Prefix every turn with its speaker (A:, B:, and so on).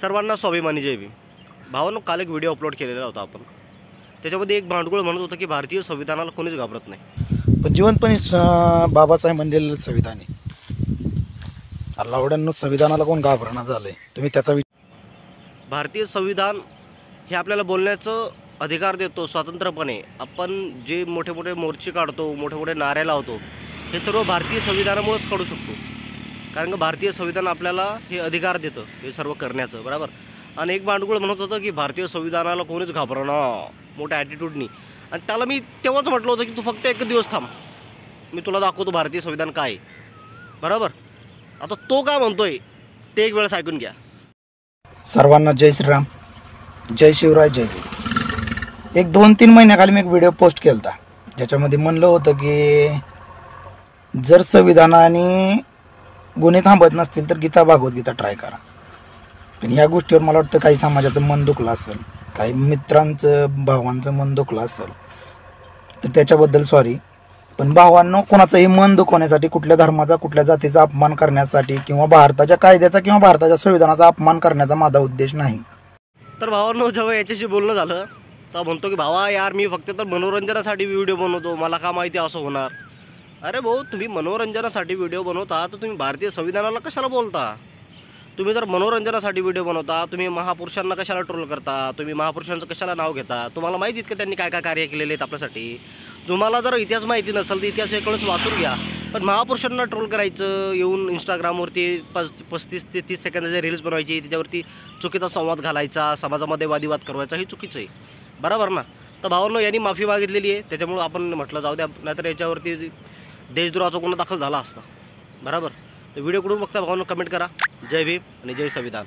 A: सर्वांना स्वाभिमानी जय भीम. भावांनो, काल एक व्हिडिओ अपलोड केलेला होता आपण. त्याच्यामध्ये एक भांडकुळ म्हणत होतं की भारतीय संविधानाला कोणीच घाबरत नाही.
B: पण जिवंतपणे बाबासाहेब म्हणलेलं संविधान आहे. अल्लावड्यांना संविधानाला कोण घाबरणं झालंय? तुम्ही त्याचा
A: भारतीय संविधान हे आपल्याला बोलण्याचं अधिकार देतो स्वतंत्रपणे. आपण जे मोठे मोठे मोर्चे काढतो, मोठे मोठे नारे लावतो, हे सर्व भारतीय संविधानामुळेच काढू शकतो. कारण का भारतीय संविधान आपल्याला हे अधिकार देतं हे सर्व करण्याचं, बरोबर. आणि एक भांडकुळ म्हणत होतं की भारतीय संविधानाला कोणीच घाबरणार मोठ्या ॲटिट्यूडनी. आणि त्याला मी तेव्हाच म्हटलं होतं की तू फक्त एक दिवस थांब, मी तुला दाखवतो भारतीय संविधान काय आहे, बरोबर. आता तो काय म्हणतोय ते एक वेळेस ऐकून घ्या.
B: सर्वांना जय श्रीराम, जय शिवराय, जय भीम. एक 2-3 महिन्याखाली मी एक व्हिडिओ पोस्ट केला होता, ज्याच्यामध्ये म्हणलं होतं की जर संविधानाने गुन्हे थांबत नसतील तर गीता भागवत ट्राय करा. पण ह्या गोष्टीवर मला वाटतं काही समाजाचं मन दुखलं असेल, काही मित्रांचं भावांचं मन दुखलं असेल, तर त्याच्याबद्दल सॉरी. पण भावांनो, कोणाचंही मन दुखवण्यासाठी, कुठल्या धर्माचा कुठल्या जातीचा अपमान करण्यासाठी किंवा भारताच्या कायद्याचा किंवा भारताच्या संविधानाचा अपमान करण्याचा माझा उद्देश नाही.
A: तर भावांनो, जेव्हा याच्याशी बोलणं झालं तर म्हणतो की भावा यार, मी फक्त तर मनोरंजनासाठी व्हिडिओ बनवतो, मला का माहिती असं होणार. अरे भाऊ, तुम्ही मनोरंजनासाठी व्हिडिओ बनवता तर तुम्ही भारतीय संविधानाला कशाला बोलता? तुम्ही जर मनोरंजनासाठी व्हिडिओ बनवता, तुम्ही महापुरुषांना कशाला ट्रोल करता, तुम्ही महापुरुषांचं कशाला नाव घेता? तुम्हाला माहिती का त्यांनी काय काय कार्य केलेले आहेत आपल्यासाठी? तुम्हाला जर इतिहास माहिती नसेल तर इतिहास एकवेळेस वाचून घ्या. पण महापुरुषांना ट्रोल करायचं, येऊन इंस्टाग्रामवरती 35 ते 30 सेकंदाचे रील्स बनवायची, त्याच्यावरती चुकीचा संवाद घालायचा, समाजामध्ये वादिवाद करवायचा, हे चुकीचं आहे, बरोबर ना. तर भावांनो, यांनी माफी मागितलेली आहे, त्याच्यामुळं आपण म्हटलं जाऊ द्या, नाहीतर याच्यावरती देशद्रोहाचा गुन्हा दाखल झाला असता, बरोबर. तर व्हिडिओ कुठून बघता भावांनो, कमेंट करा. जय भीम आणि जय संविधान.